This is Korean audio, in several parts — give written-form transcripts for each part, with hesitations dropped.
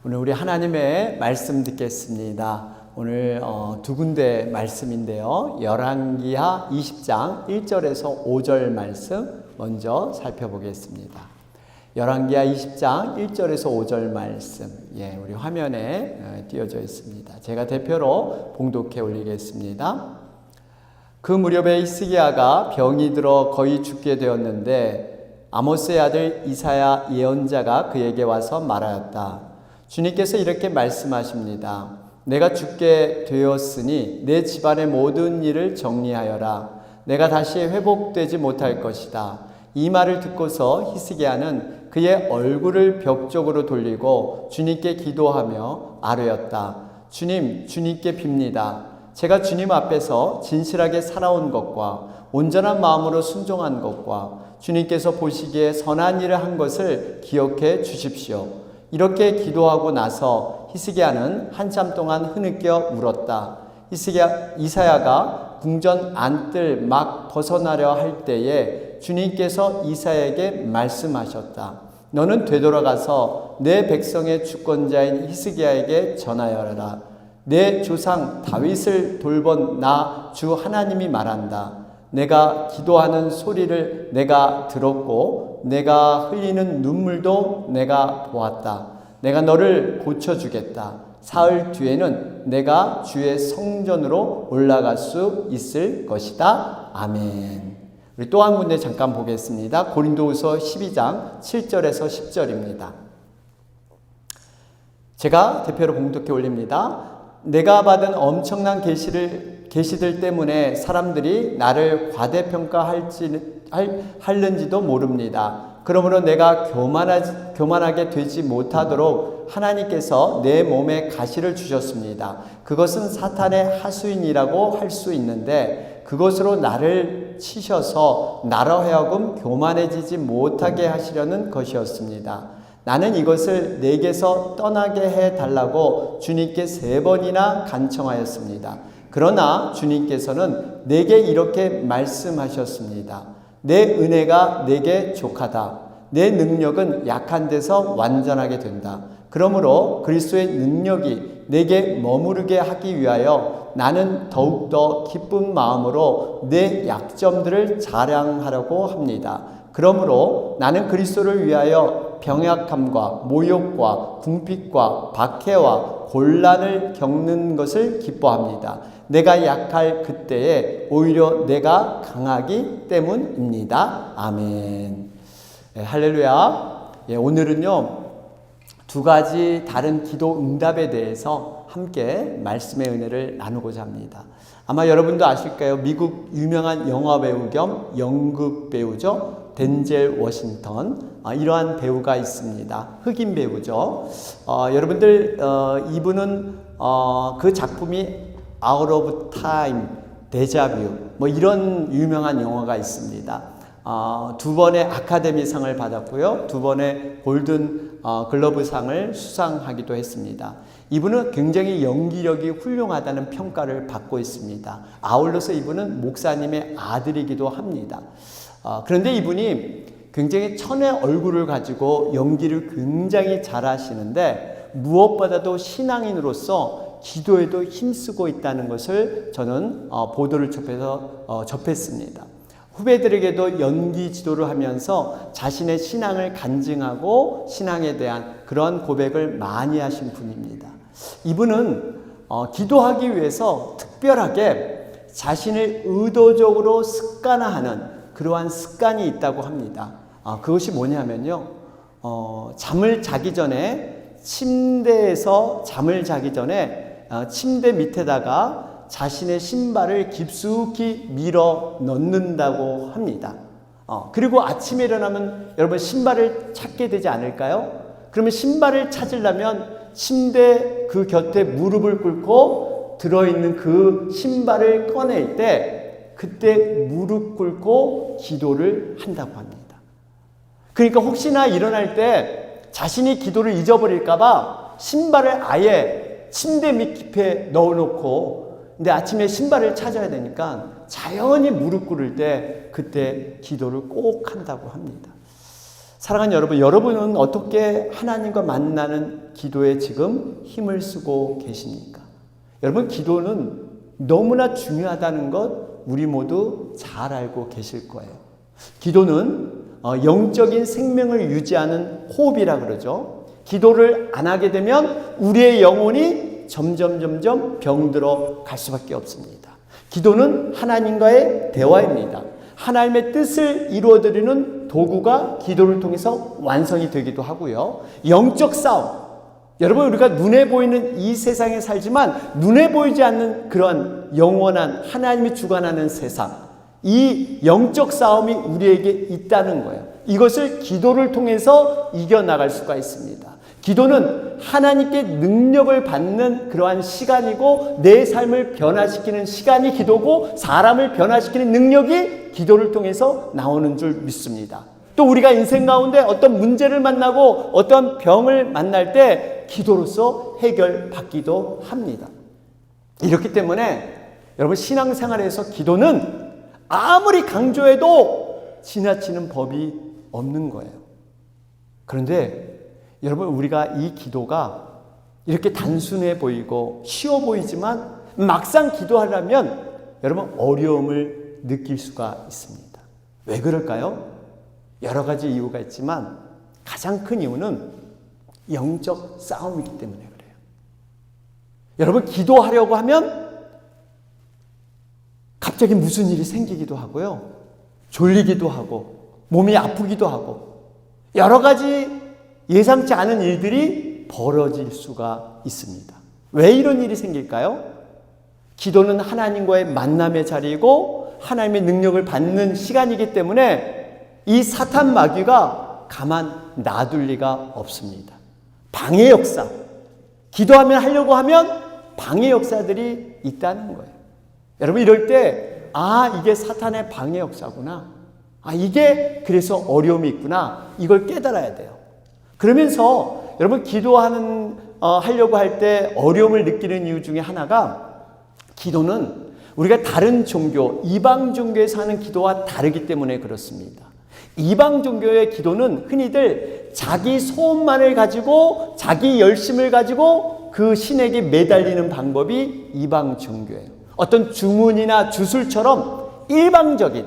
오늘 우리 하나님의 말씀 듣겠습니다. 오늘 두 군데 말씀인데요. 열왕기하 20장 1절에서 5절 말씀 먼저 살펴보겠습니다. 열왕기하 20장 1절에서 5절 말씀, 우리 화면에 띄어져 있습니다. 제가 대표로 봉독해 올리겠습니다. 그 무렵에 히스기야가 병이 들어 거의 죽게 되었는데 아모스의 아들 이사야 예언자가 그에게 와서 말하였다. 주님께서 이렇게 말씀하십니다. 내가 죽게 되었으니 내 집안의 모든 일을 정리하여라. 내가 다시 회복되지 못할 것이다. 이 말을 듣고서 히스기야는 그의 얼굴을 벽 쪽으로 돌리고 주님께 기도하며 아뢰었다. 주님, 주님께 빕니다. 제가 주님 앞에서 진실하게 살아온 것과 온전한 마음으로 순종한 것과 주님께서 보시기에 선한 일을 한 것을 기억해 주십시오. 이렇게 기도하고 나서 히스기야는 한참 동안 흐느껴 울었다. 이사야가 궁전 안뜰 막 벗어나려 할 때에 주님께서 이사야에게 말씀하셨다. 너는 되돌아가서 내 백성의 주권자인 히스기야에게 전하여라. 내 조상 다윗을 돌본 나 주 하나님이 말한다. 내가 기도하는 소리를 내가 들었고 내가 흘리는 눈물도 내가 보았다. 내가 너를 고쳐주겠다. 사흘 뒤에는 내가 주의 성전으로 올라갈 수 있을 것이다. 아멘. 우리 또 한 군데 잠깐 보겠습니다. 고린도후서 12장 7절에서 10절입니다. 제가 대표로 봉독해 올립니다. 내가 받은 엄청난 계시들 때문에 사람들이 나를 과대평가할는지도 모릅니다. 그러므로 내가 교만하게 되지 못하도록 하나님께서 내 몸에 가시를 주셨습니다. 그것은 사탄의 하수인이라고 할 수 있는데 그것으로 나를 치셔서 나로 하여금 교만해지지 못하게 하시려는 것이었습니다. 나는 이것을 내게서 떠나게 해달라고 주님께 3번이나 간청하였습니다. 그러나 주님께서는 내게 이렇게 말씀하셨습니다. 내 은혜가 내게 족하다. 내 능력은 약한 데서 완전하게 된다. 그러므로 그리스도의 능력이 내게 머무르게 하기 위하여 나는 더욱더 기쁜 마음으로 내 약점들을 자랑하려고 합니다. 그러므로 나는 그리스도를 위하여 병약함과 모욕과 궁핍과 박해와 곤란을 겪는 것을 기뻐합니다. 내가 약할 그때에 오히려 내가 강하기 때문입니다. 아멘. 할렐루야. 오늘은요, 두 가지 다른 기도 응답에 대해서 함께 말씀의 은혜를 나누고자 합니다. 아마 여러분도 아실까요? 미국 유명한 영화 배우 겸 연극 배우죠. 덴젤 워싱턴. 이러한 배우가 있습니다. 흑인 배우죠. 여러분들 이분은 그 작품이 Out of Time, 데자뷰 이런 유명한 영화가 있습니다. 2번의 아카데미상을 받았고요. 2번의 골든 글러브상을 수상하기도 했습니다. 이분은 굉장히 연기력이 훌륭하다는 평가를 받고 있습니다. 아울러서 이분은 목사님의 아들이기도 합니다. 그런데 이분이 굉장히 천의 얼굴을 가지고 연기를 굉장히 잘하시는데 무엇보다도 신앙인으로서 기도에도 힘쓰고 있다는 것을 저는 보도를 접해서 접했습니다. 후배들에게도 연기 지도를 하면서 자신의 신앙을 간증하고 신앙에 대한 그런 고백을 많이 하신 분입니다. 이분은 기도하기 위해서 특별하게 자신을 의도적으로 습관화하는 그러한 습관이 있다고 합니다. 그것이 뭐냐면요, 잠을 자기 전에 침대에서 잠을 자기 전에 침대 밑에다가 자신의 신발을 깊숙이 밀어 넣는다고 합니다. 그리고 아침에 일어나면 여러분 신발을 찾게 되지 않을까요? 그러면 신발을 찾으려면 침대 그 곁에 무릎을 꿇고 들어있는 그 신발을 꺼낼 때 그때 무릎 꿇고 기도를 한다고 합니다. 그러니까 혹시나 일어날 때 자신이 기도를 잊어버릴까봐 신발을 아예 침대 밑에 넣어놓고 근데 아침에 신발을 찾아야 되니까 자연히 무릎 꿇을 때 그때 기도를 꼭 한다고 합니다. 사랑하는 여러분, 여러분은 어떻게 하나님과 만나는 기도에 지금 힘을 쓰고 계십니까? 여러분, 기도는 너무나 중요하다는 것 우리 모두 잘 알고 계실 거예요. 기도는 영적인 생명을 유지하는 호흡이라 그러죠. 기도를 안 하게 되면 우리의 영혼이 점점 병들어 갈 수밖에 없습니다. 기도는 하나님과의 대화입니다. 하나님의 뜻을 이루어드리는 도구가 기도를 통해서 완성이 되기도 하고요. 영적 싸움. 여러분, 우리가 눈에 보이는 이 세상에 살지만 눈에 보이지 않는 그런 영원한 하나님이 주관하는 세상, 이 영적 싸움이 우리에게 있다는 거예요. 이것을 기도를 통해서 이겨나갈 수가 있습니다. 기도는 하나님께 능력을 받는 그러한 시간이고, 내 삶을 변화시키는 시간이 기도고, 사람을 변화시키는 능력이 기도를 통해서 나오는 줄 믿습니다. 또 우리가 인생 가운데 어떤 문제를 만나고 어떤 병을 만날 때 기도로서 해결받기도 합니다. 이렇기 때문에 여러분, 신앙생활에서 기도는 아무리 강조해도 지나치는 법이 없는 거예요. 그런데 여러분, 우리가 이 기도가 이렇게 단순해 보이고 쉬워 보이지만 막상 기도하려면 여러분 어려움을 느낄 수가 있습니다. 왜 그럴까요? 여러 가지 이유가 있지만 가장 큰 이유는 영적 싸움이기 때문에 그래요. 여러분, 기도하려고 하면 갑자기 무슨 일이 생기기도 하고요. 졸리기도 하고 몸이 아프기도 하고 여러 가지 예상치 않은 일들이 벌어질 수가 있습니다. 왜 이런 일이 생길까요? 기도는 하나님과의 만남의 자리이고 하나님의 능력을 받는 시간이기 때문에 이 사탄 마귀가 가만 놔둘 리가 없습니다. 방해 역사. 기도하면 하려고 하면 방해 역사들이 있다는 거예요. 여러분, 이럴 때 이게 사탄의 방해 역사구나. 이게 그래서 어려움이 있구나. 이걸 깨달아야 돼요. 그러면서 여러분, 하려고 할 때 어려움을 느끼는 이유 중에 하나가, 기도는 우리가 다른 종교, 이방 종교에서 하는 기도와 다르기 때문에 그렇습니다. 이방 종교의 기도는 흔히들 자기 소원만을 가지고 자기 열심을 가지고 그 신에게 매달리는 방법이 이방 종교예요. 어떤 주문이나 주술처럼 일방적인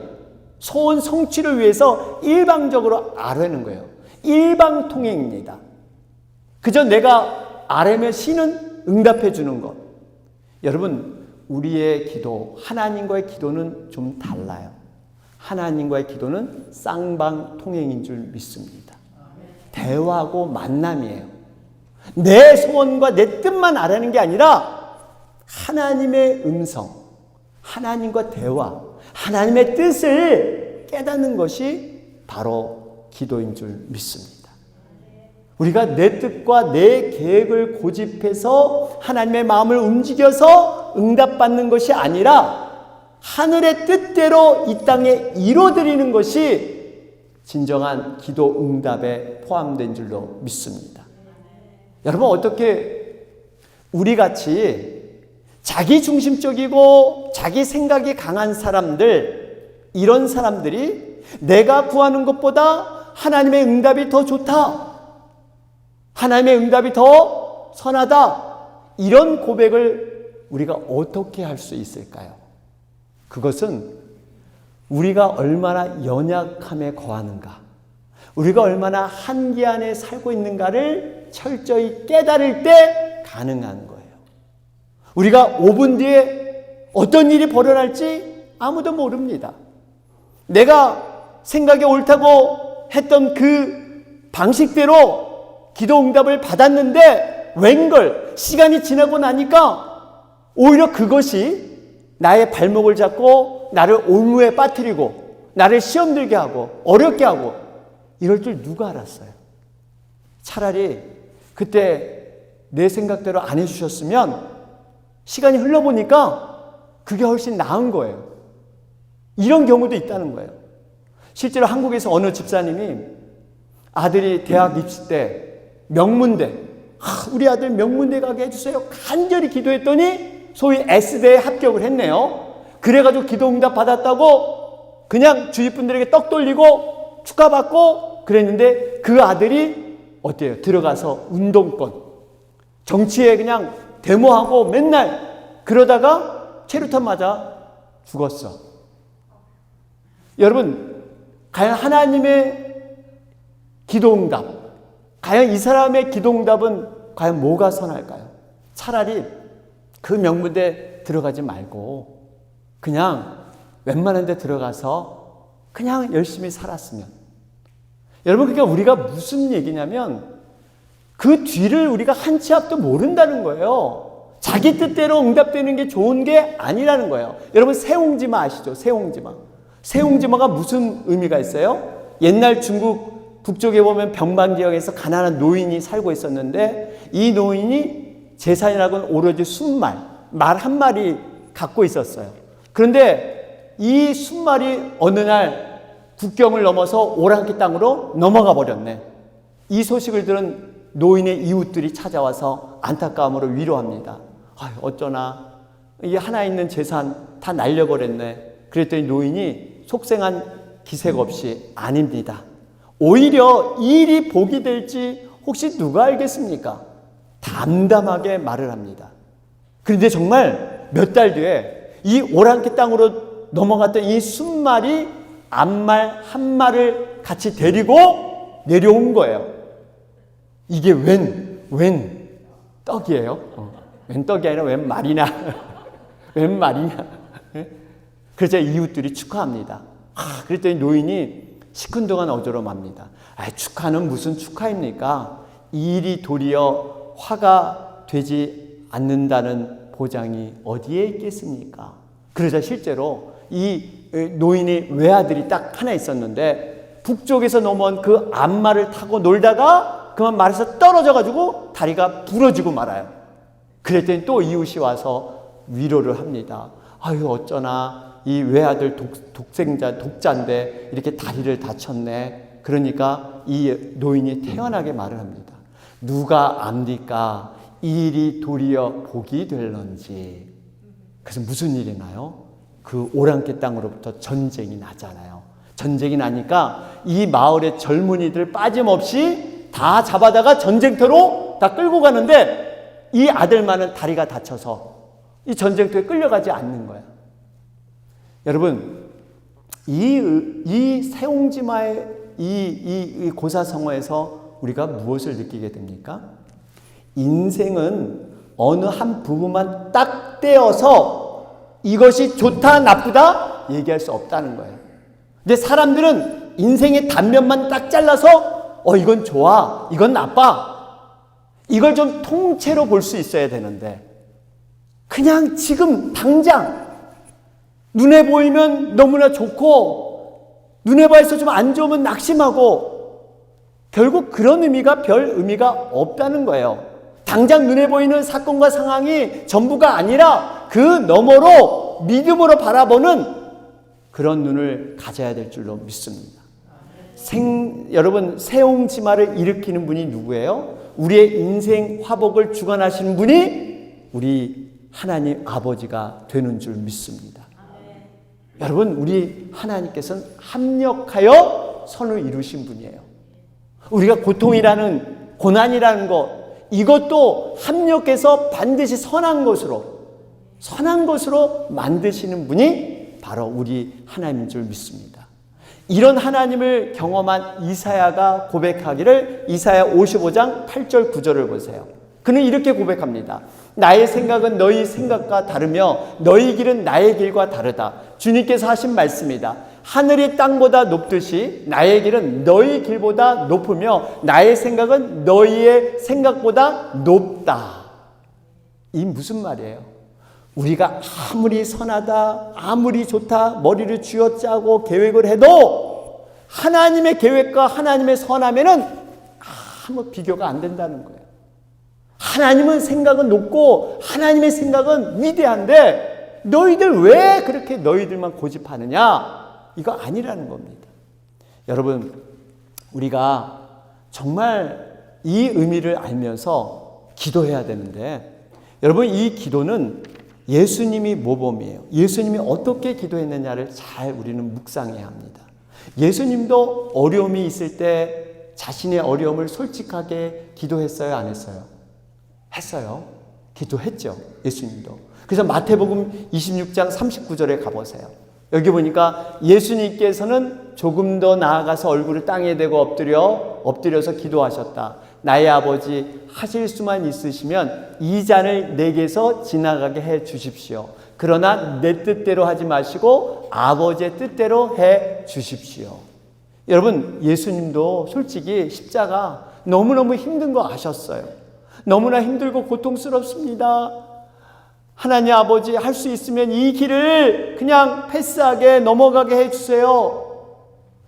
소원 성취를 위해서 일방적으로 아뢰는 거예요. 일방통행입니다. 그저 내가 아뢰면 신은 응답해 주는 것. 여러분, 우리의 기도, 하나님과의 기도는 좀 달라요. 하나님과의 기도는 쌍방통행인 줄 믿습니다. 대화하고 만남이에요. 내 소원과 내 뜻만 아뢰는 게 아니라 하나님의 음성, 하나님과 대화, 하나님의 뜻을 깨닫는 것이 바로 기도인 줄 믿습니다. 우리가 내 뜻과 내 계획을 고집해서 하나님의 마음을 움직여서 응답받는 것이 아니라 하늘의 뜻대로 이 땅에 이루어드리는 것이 진정한 기도 응답에 포함된 줄로 믿습니다. 여러분, 어떻게 우리같이 자기중심적이고 자기 생각이 강한 사람들, 이런 사람들이 내가 구하는 것보다 하나님의 응답이 더 좋다, 하나님의 응답이 더 선하다, 이런 고백을 우리가 어떻게 할 수 있을까요? 그것은 우리가 얼마나 연약함에 거하는가, 우리가 얼마나 한계 안에 살고 있는가를 철저히 깨달을 때 가능한 거예요. 우리가 5분 뒤에 어떤 일이 벌어날지 아무도 모릅니다. 내가 생각이 옳다고 했던 그 방식대로 기도 응답을 받았는데 웬걸 시간이 지나고 나니까 오히려 그것이 나의 발목을 잡고 나를 올무에 빠뜨리고 나를 시험 들게 하고 어렵게 하고 이럴 줄 누가 알았어요? 차라리 그때 내 생각대로 안 해주셨으면 시간이 흘러보니까 그게 훨씬 나은 거예요. 이런 경우도 있다는 거예요. 실제로 한국에서 어느 집사님이 아들이 대학 입시 때 명문대, 우리 아들 명문대 가게 해주세요, 간절히 기도했더니 소위 S대에 합격을 했네요. 그래가지고 기도 응답 받았다고 그냥 주위 분들에게 떡 돌리고 축하받고 그랬는데 그 아들이 어때요? 들어가서 운동권, 정치에 그냥 데모하고 맨날 그러다가 체류탄 맞아 죽었어. 여러분, 과연 하나님의 기도응답, 과연 이 사람의 기도응답은 과연 뭐가 선할까요? 차라리 그 명문대 들어가지 말고 그냥 웬만한 데 들어가서 그냥 열심히 살았으면. 여러분, 그러니까 우리가 무슨 얘기냐면 그 뒤를 우리가 한 치 앞도 모른다는 거예요. 자기 뜻대로 응답되는 게 좋은 게 아니라는 거예요. 여러분, 새옹지마 아시죠? 새옹지마. 새옹지마가 무슨 의미가 있어요? 옛날 중국 북쪽에 보면 병방 지역에서 가난한 노인이 살고 있었는데 이 노인이 재산이라고는 오로지 순말, 말 한 마리 갖고 있었어요. 그런데 이 순말이 어느 날 국경을 넘어서 오랑캐 땅으로 넘어가 버렸네. 이 소식을 들은 노인의 이웃들이 찾아와서 안타까움으로 위로합니다. 어쩌나 이게 하나 있는 재산 다 날려버렸네. 그랬더니 노인이 속생한 기색 없이 아닙니다. 오히려 이 일이 복이 될지 혹시 누가 알겠습니까? 담담하게 말을 합니다. 그런데 정말 몇 달 뒤에 이 오랑캐 땅으로 넘어갔던 이 순말이 암말 한 말을 같이 데리고 내려온 거예요. 이게 웬 떡이에요? 웬 떡이 아니라 웬 말이냐? 웬 말이냐? 그래서 이웃들이 축하합니다. 그랬더니 노인이 시큰둥한 어조로 맙니다. 축하는 무슨 축하입니까? 이 일이 도리어 화가 되지 않는다는 보장이 어디에 있겠습니까? 그러자 실제로 이 노인의 외아들이 딱 하나 있었는데 북쪽에서 넘어온 그 암말을 타고 놀다가 그만 말에서 떨어져가지고 다리가 부러지고 말아요. 그랬더니 또 이웃이 와서 위로를 합니다. 어쩌나 이 외아들 독자인데 이렇게 다리를 다쳤네. 그러니까 이 노인이 태연하게 말을 합니다. 누가 압니까? 이 일이 도리어 복이 될런지. 그래서 무슨 일이 나요? 그 오랑캐 땅으로부터 전쟁이 나잖아요. 전쟁이 나니까 이 마을의 젊은이들 빠짐없이 다 잡아다가 전쟁터로 다 끌고 가는데 이 아들만은 다리가 다쳐서 이 전쟁터에 끌려가지 않는 거예요. 여러분, 이 새옹지마의 이 고사성어에서 우리가 무엇을 느끼게 됩니까? 인생은 어느 한 부분만 딱 떼어서 이것이 좋다 나쁘다 얘기할 수 없다는 거예요. 근데 사람들은 인생의 단면만 딱 잘라서 이건 좋아, 이건 나빠, 이걸 좀 통째로 볼 수 있어야 되는데 그냥 지금 당장 눈에 보이면 너무나 좋고 눈에 봐서 좀 안 좋으면 낙심하고 결국 그런 의미가 별 의미가 없다는 거예요. 당장 눈에 보이는 사건과 상황이 전부가 아니라 그 너머로 믿음으로 바라보는 그런 눈을 가져야 될 줄로 믿습니다. 여러분, 새옹지마를 일으키는 분이 누구예요? 우리의 인생 화복을 주관하시는 분이 우리 하나님 아버지가 되는 줄 믿습니다. 여러분, 우리 하나님께서는 합력하여 선을 이루신 분이에요. 우리가 고통이라는 고난이라는 것, 이것도 합력해서 반드시 선한 것으로 만드시는 분이 바로 우리 하나님인 줄 믿습니다. 이런 하나님을 경험한 이사야가 고백하기를 이사야 55장 8절 9절을 보세요. 그는 이렇게 고백합니다. 나의 생각은 너희 생각과 다르며 너희 길은 나의 길과 다르다. 주님께서 하신 말씀이다. 하늘이 땅보다 높듯이 나의 길은 너희 길보다 높으며 나의 생각은 너희의 생각보다 높다. 이 무슨 말이에요? 우리가 아무리 선하다, 아무리 좋다, 머리를 쥐어짜고 계획을 해도 하나님의 계획과 하나님의 선함에는 아무 비교가 안 된다는 거예요. 하나님은 생각은 높고 하나님의 생각은 위대한데 너희들 왜 그렇게 너희들만 고집하느냐? 이거 아니라는 겁니다. 여러분, 우리가 정말 이 의미를 알면서 기도해야 되는데 여러분, 이 기도는 예수님이 모범이에요. 예수님이 어떻게 기도했느냐를 잘 우리는 묵상해야 합니다. 예수님도 어려움이 있을 때 자신의 어려움을 솔직하게 기도했어요, 안 했어요? 했어요. 기도했죠, 예수님도. 그래서 마태복음 26장 39절에 가보세요. 여기 보니까 예수님께서는 조금 더 나아가서 얼굴을 땅에 대고 엎드려서 기도하셨다. 나의 아버지, 하실 수만 있으시면 이 잔을 내게서 지나가게 해 주십시오. 그러나 내 뜻대로 하지 마시고 아버지의 뜻대로 해 주십시오. 여러분, 예수님도 솔직히 십자가 너무너무 힘든 거 아셨어요. 너무나 힘들고 고통스럽습니다. 하나님 아버지, 할 수 있으면 이 길을 그냥 패스하게 넘어가게 해주세요.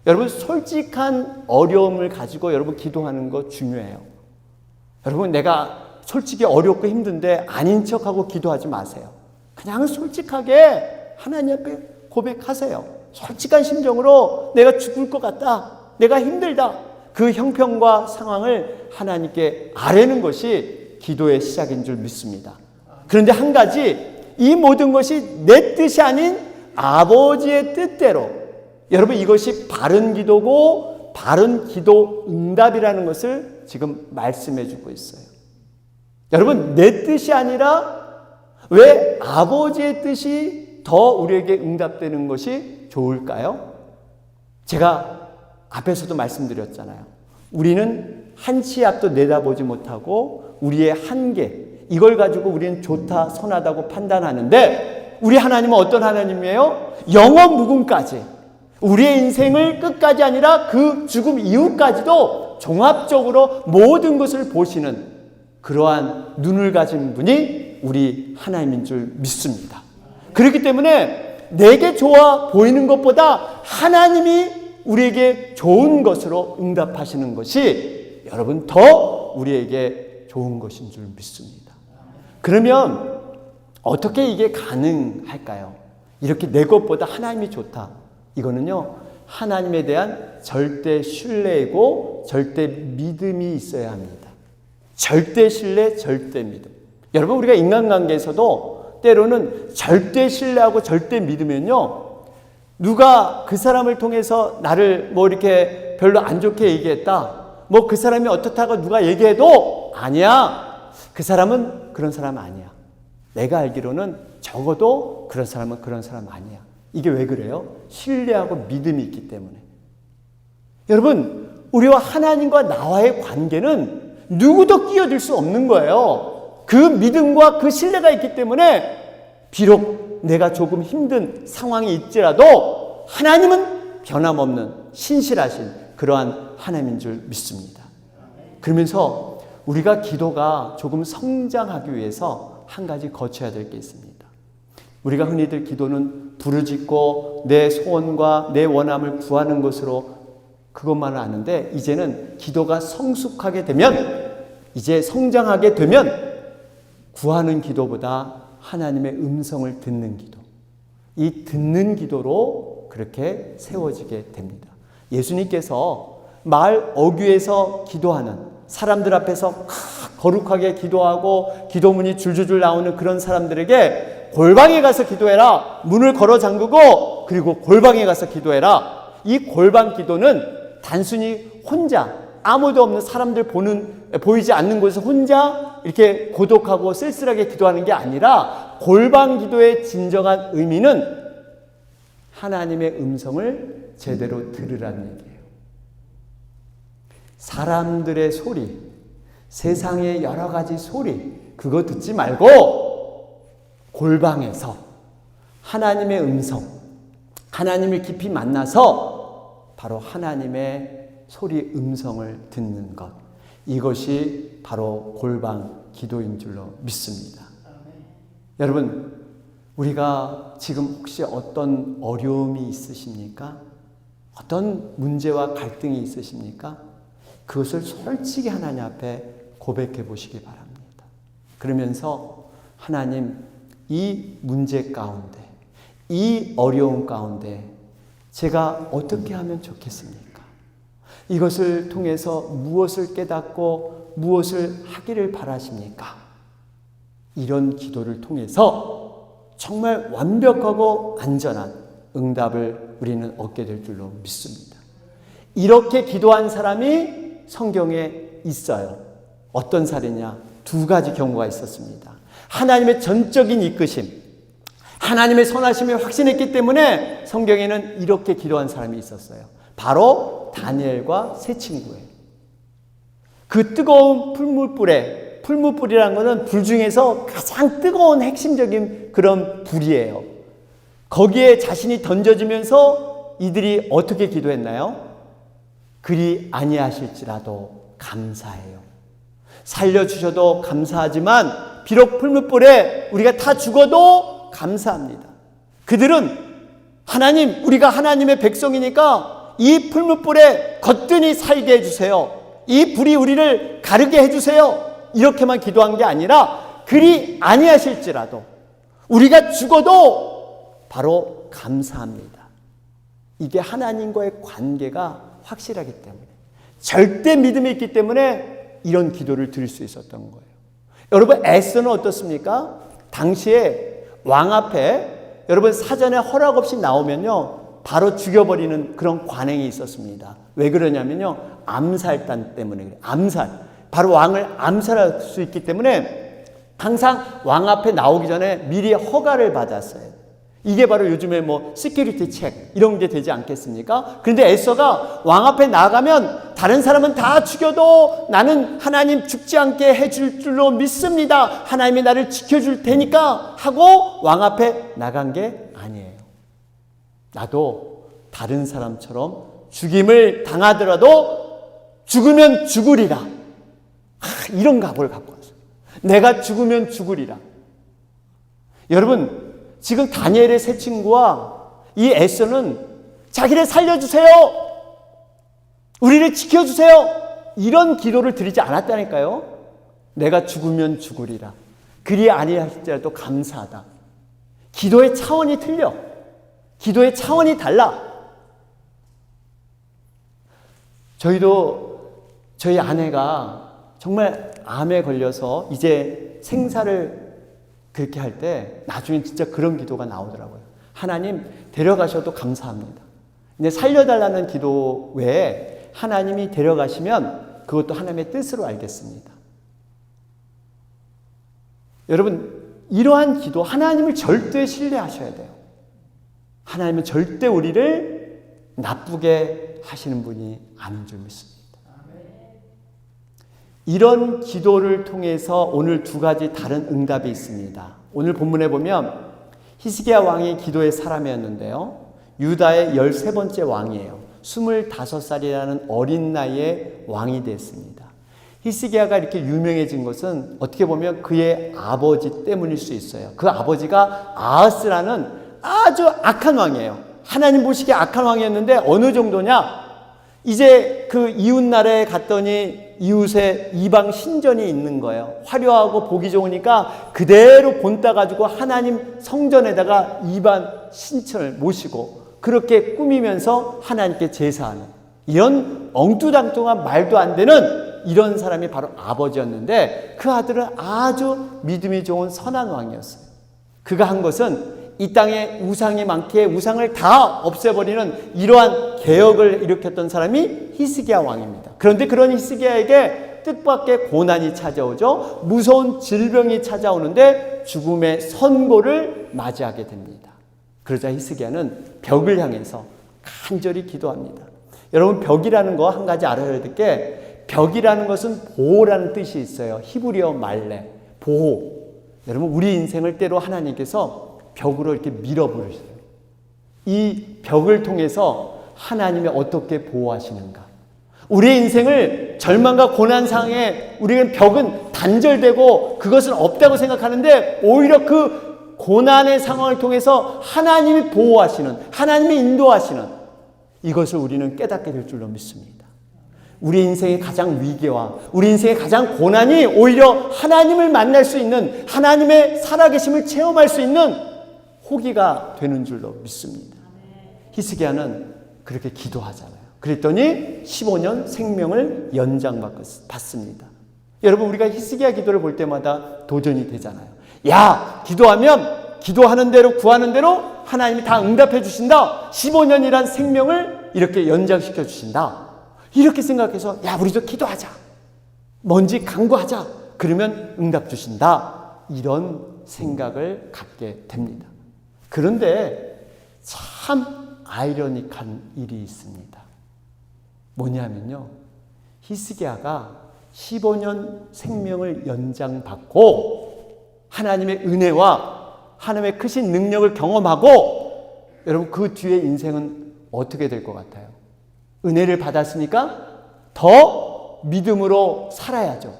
여러분, 솔직한 어려움을 가지고 여러분 기도하는 거 중요해요. 여러분, 내가 솔직히 어렵고 힘든데 아닌 척하고 기도하지 마세요. 그냥 솔직하게 하나님 앞에 고백하세요. 솔직한 심정으로 내가 죽을 것 같다, 내가 힘들다, 그 형편과 상황을 하나님께 아뢰는 것이 기도의 시작인 줄 믿습니다. 그런데 한 가지, 이 모든 것이 내 뜻이 아닌 아버지의 뜻대로, 여러분, 이것이 바른 기도고 바른 기도 응답이라는 것을 지금 말씀해 주고 있어요. 여러분, 내 뜻이 아니라 왜 아버지의 뜻이 더 우리에게 응답되는 것이 좋을까요? 제가 앞에서도 말씀드렸잖아요. 우리는 한 치 앞도 내다보지 못하고 우리의 한계, 이걸 가지고 우리는 좋다, 선하다고 판단하는데, 우리 하나님은 어떤 하나님이에요? 영원 무궁까지, 우리의 인생을 끝까지 아니라 그 죽음 이후까지도 종합적으로 모든 것을 보시는 그러한 눈을 가진 분이 우리 하나님인 줄 믿습니다. 그렇기 때문에 내게 좋아 보이는 것보다 하나님이 우리에게 좋은 것으로 응답하시는 것이 여러분 더 우리에게 좋은 것인 줄 믿습니다. 그러면 어떻게 이게 가능할까요? 이렇게 내 것보다 하나님이 좋다. 이거는요, 하나님에 대한 절대 신뢰이고 절대 믿음이 있어야 합니다. 절대 신뢰, 절대 믿음. 여러분, 우리가 인간관계에서도 때로는 절대 신뢰하고 절대 믿으면요, 누가 그 사람을 통해서 나를 뭐 이렇게 별로 안 좋게 얘기했다, 뭐 그 사람이 어떻다고 누가 얘기해도 아니야, 그 사람은 그런 사람 아니야, 내가 알기로는 적어도 그런 사람은 그런 사람 아니야. 이게 왜 그래요? 신뢰하고 믿음이 있기 때문에. 여러분, 우리와 하나님과 나와의 관계는 누구도 끼어들 수 없는 거예요. 그 믿음과 그 신뢰가 있기 때문에 비록 내가 조금 힘든 상황이 있지라도 하나님은 변함없는 신실하신 그러한 하나님인 줄 믿습니다. 그러면서 우리가 기도가 조금 성장하기 위해서 한 가지 거쳐야 될 게 있습니다. 우리가 흔히들 기도는 부르짖고 내 소원과 내 원함을 구하는 것으로 그것만을 아는데, 이제는 기도가 성숙하게 되면, 이제 성장하게 되면 구하는 기도보다 하나님의 음성을 듣는 기도, 이 듣는 기도로 그렇게 세워지게 됩니다. 예수님께서 마을 어귀에서 기도하는 사람들 앞에서 거룩하게 기도하고 기도문이 줄줄줄 나오는 그런 사람들에게 골방에 가서 기도해라, 문을 걸어 잠그고 그리고 골방에 가서 기도해라. 이 골방 기도는 단순히 혼자 아무도 없는 사람들 보이지 않는 곳에서 혼자 이렇게 고독하고 쓸쓸하게 기도하는 게 아니라, 골방 기도의 진정한 의미는 하나님의 음성을 제대로 들으라는 얘기예요. 사람들의 소리, 세상의 여러 가지 소리, 그거 듣지 말고 골방에서 하나님의 음성, 하나님을 깊이 만나서 바로 하나님의 소리, 음성을 듣는 것, 이것이 바로 골방 기도인 줄로 믿습니다. 여러분, 우리가 지금 혹시 어떤 어려움이 있으십니까? 어떤 문제와 갈등이 있으십니까? 그것을 솔직히 하나님 앞에 고백해 보시기 바랍니다. 그러면서 하나님, 이 문제 가운데, 이 어려움 가운데 제가 어떻게 하면 좋겠습니까? 이것을 통해서 무엇을 깨닫고 무엇을 하기를 바라십니까? 이런 기도를 통해서 정말 완벽하고 안전한 응답을 우리는 얻게 될 줄로 믿습니다. 이렇게 기도한 사람이 성경에 있어요. 어떤 사례냐? 두 가지 경우가 있었습니다. 하나님의 전적인 이끄심, 하나님의 선하심을 확신했기 때문에 성경에는 이렇게 기도한 사람이 있었어요. 바로 다니엘과 세 친구예요. 그 뜨거운 풀무불이라는 것은 불 중에서 가장 뜨거운 핵심적인 그런 불이에요. 거기에 자신이 던져지면서 이들이 어떻게 기도했나요? 그리 아니하실지라도 감사해요. 살려주셔도 감사하지만 비록 풀무불에 우리가 다 죽어도 감사합니다. 그들은 하나님, 우리가 하나님의 백성이니까 이 풀무불에 거뜬히 살게 해주세요. 이 불이 우리를 가르게 해주세요. 이렇게만 기도한 게 아니라 그리 아니하실지라도 우리가 죽어도 바로 감사합니다. 이게 하나님과의 관계가 확실하기 때문에, 절대 믿음이 있기 때문에 이런 기도를 드릴 수 있었던 거예요. 여러분, 에스더는 어떻습니까? 당시에 왕 앞에 여러분 사전에 허락 없이 나오면요 바로 죽여버리는 그런 관행이 있었습니다. 왜 그러냐면요, 암살단 때문에 그래요. 암살, 바로 왕을 암살할 수 있기 때문에 항상 왕 앞에 나오기 전에 미리 허가를 받았어요. 이게 바로 요즘에 뭐 시큐리티 체크 이런 게 되지 않겠습니까? 그런데 에스더가 왕 앞에 나가면 다른 사람은 다 죽여도 나는 하나님 죽지 않게 해줄 줄로 믿습니다. 하나님이 나를 지켜줄 테니까 하고 왕 앞에 나간 게 아니에요. 나도 다른 사람처럼 죽임을 당하더라도 죽으면 죽으리라. 이런 각오를 갖고 왔어요. 내가 죽으면 죽으리라. 여러분, 지금 다니엘의 세 친구와 이 에스더는 자기를 살려주세요, 우리를 지켜주세요, 이런 기도를 드리지 않았다니까요. 내가 죽으면 죽으리라. 그리 아니할지라도 감사하다. 기도의 차원이 틀려. 기도의 차원이 달라. 저희도 저희 아내가 정말 암에 걸려서 이제 생사를 그렇게 할 때 나중에 진짜 그런 기도가 나오더라고요. 하나님 데려가셔도 감사합니다. 근데 살려달라는 기도 외에 하나님이 데려가시면 그것도 하나님의 뜻으로 알겠습니다. 여러분, 이러한 기도, 하나님을 절대 신뢰하셔야 돼요. 하나님은 절대 우리를 나쁘게 하시는 분이 아닌 줄 믿습니다. 이런 기도를 통해서 오늘 두 가지 다른 응답이 있습니다. 오늘 본문에 보면 히스기야 왕이 기도의 사람이었는데요, 유다의 13번째 왕이에요. 25살이라는 어린 나이에 왕이 됐습니다. 히스기야가 이렇게 유명해진 것은 어떻게 보면 그의 아버지 때문일 수 있어요. 그 아버지가 아하스라는 아주 악한 왕이에요. 하나님 보시기에 악한 왕이었는데 어느 정도냐, 이제 그 이웃 나라에 갔더니 이웃에 이방 신전이 있는 거예요. 화려하고 보기 좋으니까 그대로 본따 가지고 하나님 성전에다가 이방 신천을 모시고 그렇게 꾸미면서 하나님께 제사하는, 이런 엉뚱당뚱한 말도 안 되는 이런 사람이 바로 아버지였는데, 그 아들은 아주 믿음이 좋은 선한 왕이었어요. 그가 한 것은 이 땅에 우상이 많기에 우상을 다 없애버리는 이러한 개혁을 일으켰던 사람이 히스기야 왕입니다. 그런데 그런 히스기야에게 뜻밖의 고난이 찾아오죠. 무서운 질병이 찾아오는데 죽음의 선고를 맞이하게 됩니다. 그러자 히스기야는 벽을 향해서 간절히 기도합니다. 여러분, 벽이라는 거 한 가지 알아야 될 게, 벽이라는 것은 보호라는 뜻이 있어요. 히브리어 말레, 보호. 여러분, 우리 인생을 때로 하나님께서 벽으로 이렇게 밀어버리세요. 이 벽을 통해서 하나님이 어떻게 보호하시는가. 우리의 인생을 절망과 고난 상황에 우리는 벽은 단절되고 그것은 없다고 생각하는데, 오히려 그 고난의 상황을 통해서 하나님이 보호하시는, 하나님이 인도하시는, 이것을 우리는 깨닫게 될 줄로 믿습니다. 우리 인생의 가장 위기와 우리 인생의 가장 고난이 오히려 하나님을 만날 수 있는, 하나님의 살아계심을 체험할 수 있는 호기가 되는 줄로 믿습니다. 히스기야는 그렇게 기도하잖아요. 그랬더니 15년 생명을 연장받습니다. 여러분, 우리가 히스기야 기도를 볼 때마다 도전이 되잖아요. 야, 기도하면 기도하는 대로 구하는 대로 하나님이 다 응답해 주신다. 15년이란 생명을 이렇게 연장시켜 주신다. 이렇게 생각해서 야 우리도 기도하자. 뭔지 간구하자. 그러면 응답 주신다. 이런 생각을 갖게 됩니다. 그런데 참 아이러니한 일이 있습니다. 뭐냐면요. 히스기야가 15년 생명을 연장받고 하나님의 은혜와 하나님의 크신 능력을 경험하고 여러분 그 뒤에 인생은 어떻게 될 것 같아요? 은혜를 받았으니까 더 믿음으로 살아야죠.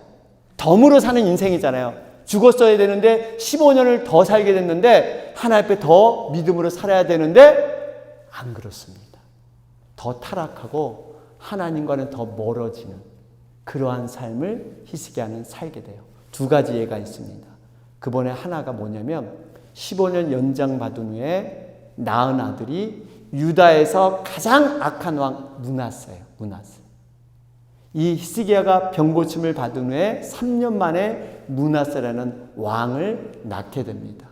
덤으로 사는 인생이잖아요. 죽었어야 되는데 15년을 더 살게 됐는데 하나님 앞에 더 믿음으로 살아야 되는데 안 그렇습니다. 더 타락하고 하나님과는 더 멀어지는 그러한 삶을 히스기야는 살게 돼요. 두 가지 예가 있습니다. 그번에 하나가 뭐냐면 15년 연장받은 후에 낳은 아들이 유다에서 가장 악한 왕 므낫세예요. 므낫세. 이 히스기야가 병고침을 받은 후에 3년 만에 므낫세라는 왕을 낳게 됩니다.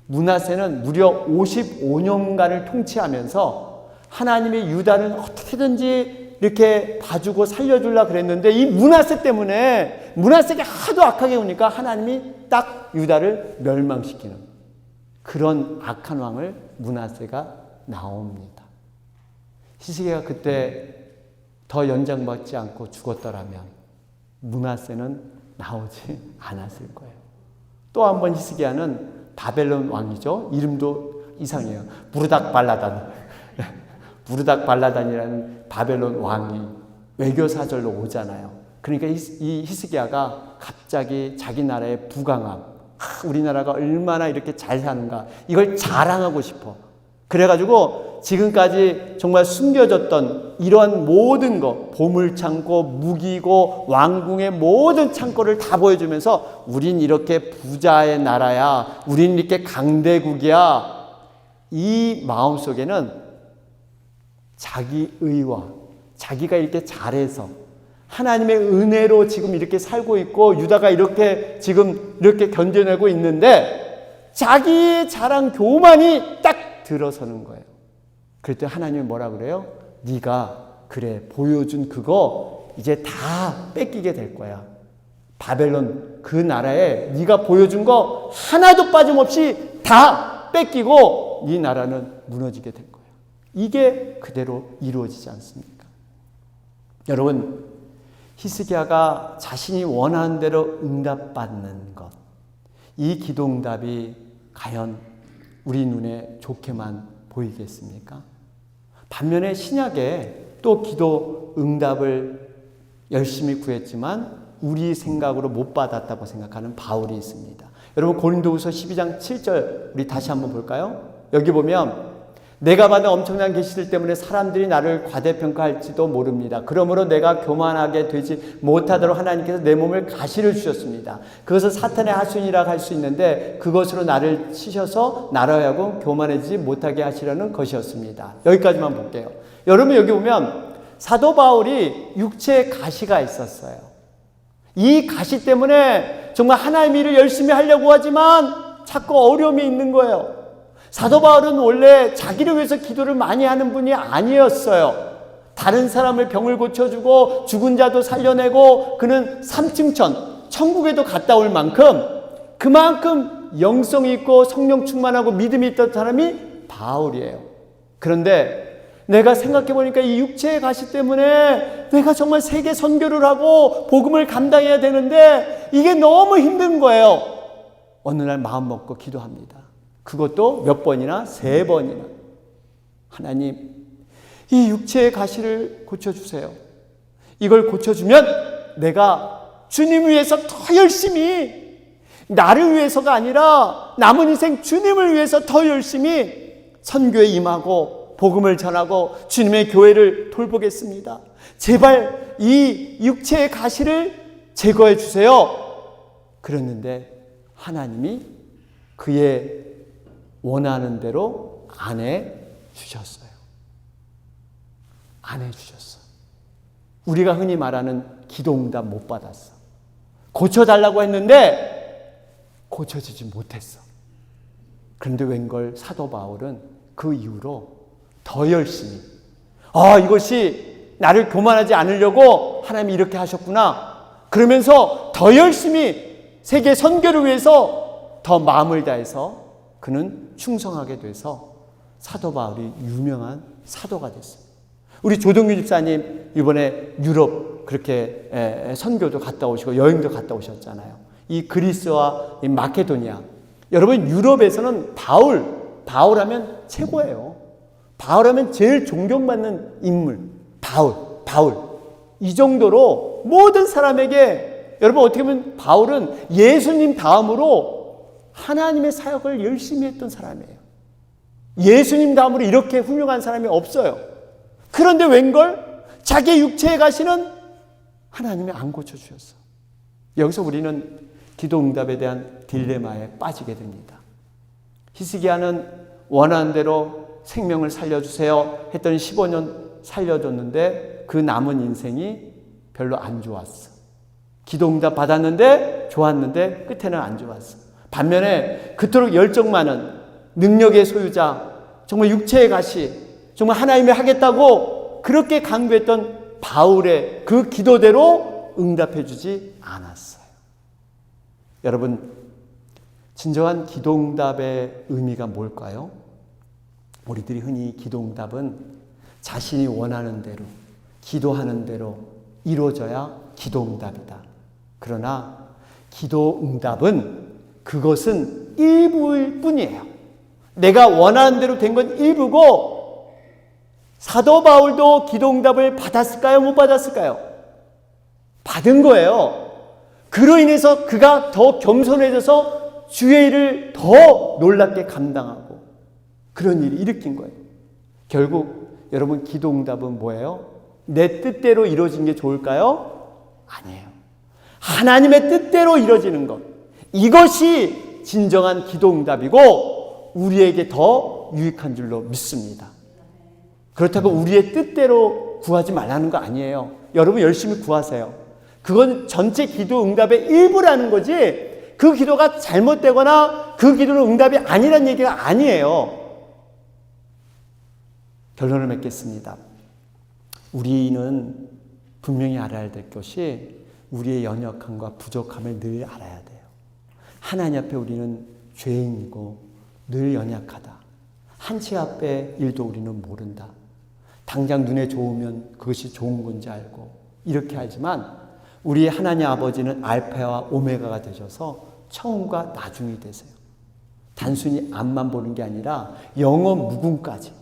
므낫세는 무려 55년간을 통치하면서 하나님의 유다를 어떻게든지 이렇게 봐주고 살려주려고 그랬는데 이 므낫세 때문에 므낫세가 하도 악하게 오니까 하나님이 딱 유다를 멸망시키는 그런 악한 왕을 므낫세가 나옵니다. 히스기야가 그때 더 연장받지 않고 죽었더라면 므낫세는 나오지 않았을 거예요. 또 한 번 히스기야는 바벨론 왕이죠. 이름도 이상해요. 부르닥발라단. 부르닥발라단이라는 바벨론 왕이 외교사절로 오잖아요. 그러니까 이 히스기야가 갑자기 자기 나라의 부강함, 우리나라가 얼마나 이렇게 잘 사는가 이걸 자랑하고 싶어. 그래가지고 지금까지 정말 숨겨졌던 이러한 모든 것, 보물창고, 무기고, 왕궁의 모든 창고를 다 보여주면서 우린 이렇게 부자의 나라야, 우린 이렇게 강대국이야. 이 마음속에는 자기 의와 자기가 이렇게 잘해서 하나님의 은혜로 지금 이렇게 살고 있고 유다가 이렇게 지금 이렇게 견뎌내고 있는데 자기 자랑 교만이 딱 들어서는 거예요. 그럴 때 하나님이 뭐라 그래요? 네가 그래 보여준 그거 이제 다 뺏기게 될 거야. 바벨론 그 나라에 네가 보여준 거 하나도 빠짐없이 다 뺏기고 네 나라는 무너지게 될 거야. 이게 그대로 이루어지지 않습니까? 여러분 히스기야가 자신이 원하는 대로 응답받는 것, 이 기도응답이 과연 우리 눈에 좋게만 보이겠습니까? 반면에 신약에 또 기도 응답을 열심히 구했지만 우리 생각으로 못 받았다고 생각하는 바울이 있습니다. 여러분 고린도후서 12장 7절 우리 다시 한번 볼까요? 여기 보면 내가 받은 엄청난 계시들 때문에 사람들이 나를 과대평가할지도 모릅니다. 그러므로 내가 교만하게 되지 못하도록 하나님께서 내 몸을 가시를 주셨습니다. 그것을 사탄의 하수인이라고 할 수 있는데 그것으로 나를 치셔서 나로 하여금 교만해지지 못하게 하시려는 것이었습니다. 여기까지만 볼게요. 여러분 여기 보면 사도 바울이 육체에 가시가 있었어요. 이 가시 때문에 정말 하나님의 일을 열심히 하려고 하지만 자꾸 어려움이 있는 거예요. 사도 바울은 원래 자기를 위해서 기도를 많이 하는 분이 아니었어요. 다른 사람을 병을 고쳐주고 죽은 자도 살려내고 그는 삼층천 천국에도 갔다 올 만큼 그만큼 영성이 있고 성령 충만하고 믿음이 있던 사람이 바울이에요. 그런데 내가 생각해보니까 이 육체의 가시 때문에 내가 정말 세계 선교를 하고 복음을 감당해야 되는데 이게 너무 힘든 거예요. 어느 날 마음 먹고 기도합니다. 그것도 몇 번이나 3번이나 하나님 이 육체의 가시를 고쳐주세요. 이걸 고쳐주면 내가 주님 위해서 더 열심히 나를 위해서가 아니라 남은 인생 주님을 위해서 더 열심히 선교에 임하고 복음을 전하고 주님의 교회를 돌보겠습니다. 제발 이 육체의 가시를 제거해 주세요. 그랬는데 하나님이 그의 원하는 대로 안 해주셨어요. 안 해주셨어. 우리가 흔히 말하는 기도응답 못 받았어. 고쳐달라고 했는데 고쳐지지 못했어. 그런데 웬걸 사도 바울은 그 이후로 더 열심히 이것이 나를 교만하지 않으려고 하나님이 이렇게 하셨구나. 그러면서 더 열심히 세계 선교를 위해서 더 마음을 다해서 그는 충성하게 돼서 사도 바울이 유명한 사도가 됐어요. 우리 조동규 집사님 이번에 유럽 그렇게 선교도 갔다 오시고 여행도 갔다 오셨잖아요. 이 그리스와 이 마케도니아. 여러분 유럽에서는 바울하면 최고예요. 바울하면 제일 존경받는 인물. 바울. 이 정도로 모든 사람에게 여러분 어떻게 보면 바울은 예수님 다음으로 하나님의 사역을 열심히 했던 사람이에요. 예수님 다음으로 이렇게 훌륭한 사람이 없어요. 그런데 웬걸 자기 육체에 가시는 하나님이 안 고쳐주셨어. 여기서 우리는 기도 응답에 대한 딜레마에 빠지게 됩니다. 히스기야는 원하는 대로 생명을 살려주세요 했더니 15년 살려줬는데 그 남은 인생이 별로 안 좋았어. 기도 응답 받았는데 좋았는데 끝에는 안 좋았어. 반면에 그토록 열정 많은 능력의 소유자, 정말 육체의 가시, 정말 하나님이 하겠다고 그렇게 강구했던 바울의 그 기도대로 응답해 주지 않았어요. 여러분, 진정한 기도 응답의 의미가 뭘까요? 우리들이 흔히 기도 응답은 자신이 원하는 대로, 기도하는 대로 이루어져야 기도 응답이다. 그러나 기도 응답은 그것은 일부일 뿐이에요. 내가 원하는 대로 된 건 일부고, 사도 바울도 기도 응답을 받았을까요? 못 받았을까요? 받은 거예요. 그로 인해서 그가 더 겸손해져서 주의 일을 더 놀랍게 감당하고 그런 일을 일으킨 거예요. 결국 여러분 기도 응답은 뭐예요? 내 뜻대로 이루어진 게 좋을까요? 아니에요. 하나님의 뜻대로 이루어지는 것. 이것이 진정한 기도 응답이고 우리에게 더 유익한 줄로 믿습니다. 그렇다고 우리의 뜻대로 구하지 말라는 거 아니에요. 여러분 열심히 구하세요. 그건 전체 기도 응답의 일부라는 거지 그 기도가 잘못되거나 그 기도는 응답이 아니라는 얘기가 아니에요. 결론을 맺겠습니다. 우리는 분명히 알아야 될 것이 우리의 연약함과 부족함을 늘 알아야 돼요. 하나님 앞에 우리는 죄인이고 늘 연약하다. 한치 앞에 일도 우리는 모른다. 당장 눈에 좋으면 그것이 좋은 건지 알고 이렇게 알지만 우리 하나님 아버지는 알파와 오메가가 되셔서 처음과 나중이 되세요. 단순히 앞만 보는 게 아니라 영원 무궁까지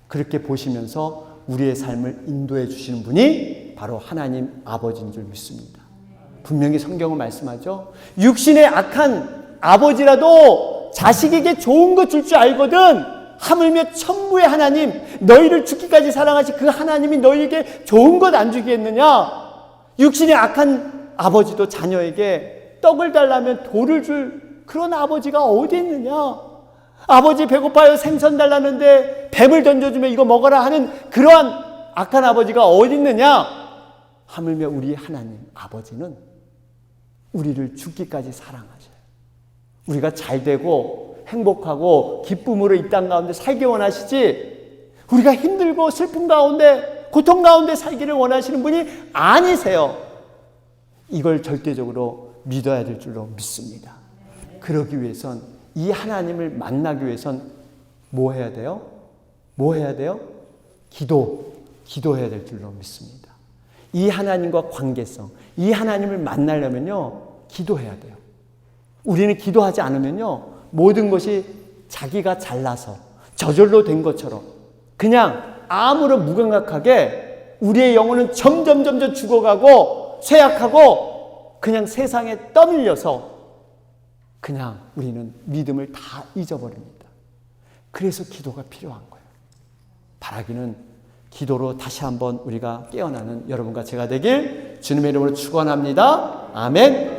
그렇게 보시면서 우리의 삶을 인도해 주시는 분이 바로 하나님 아버지인 줄 믿습니다. 분명히 성경은 말씀하죠. 육신의 악한 아버지라도 자식에게 좋은 거 줄 줄 알거든. 하물며 천부의 하나님, 너희를 죽기까지 사랑하신 그 하나님이 너희에게 좋은 것 안 주겠느냐? 육신의 악한 아버지도 자녀에게 떡을 달라면 돌을 줄 그런 아버지가 어디 있느냐? 아버지 배고파요 생선 달라는데 뱀을 던져주면 이거 먹어라 하는 그러한 악한 아버지가 어디 있느냐? 하물며 우리 하나님 아버지는 우리를 죽기까지 사랑하셔요. 우리가 잘 되고 행복하고 기쁨으로 이 땅 가운데 살기 원하시지 우리가 힘들고 슬픔 가운데 고통 가운데 살기를 원하시는 분이 아니세요. 이걸 절대적으로 믿어야 될 줄로 믿습니다. 그러기 위해선 이 하나님을 만나기 위해선 뭐 해야 돼요? 뭐 해야 돼요? 기도해야 될 줄로 믿습니다. 이 하나님과 관계성, 이 하나님을 만나려면요 기도해야 돼요. 우리는 기도하지 않으면요 모든 것이 자기가 잘나서 저절로 된 것처럼 그냥 아무런 무감각하게 우리의 영혼은 점점 죽어가고 쇠약하고 그냥 세상에 떠밀려서 그냥 우리는 믿음을 다 잊어버립니다. 그래서 기도가 필요한 거예요. 바라기는 기도로 다시 한번 우리가 깨어나는 여러분과 제가 되길 주님의 이름으로 축원합니다. 아멘.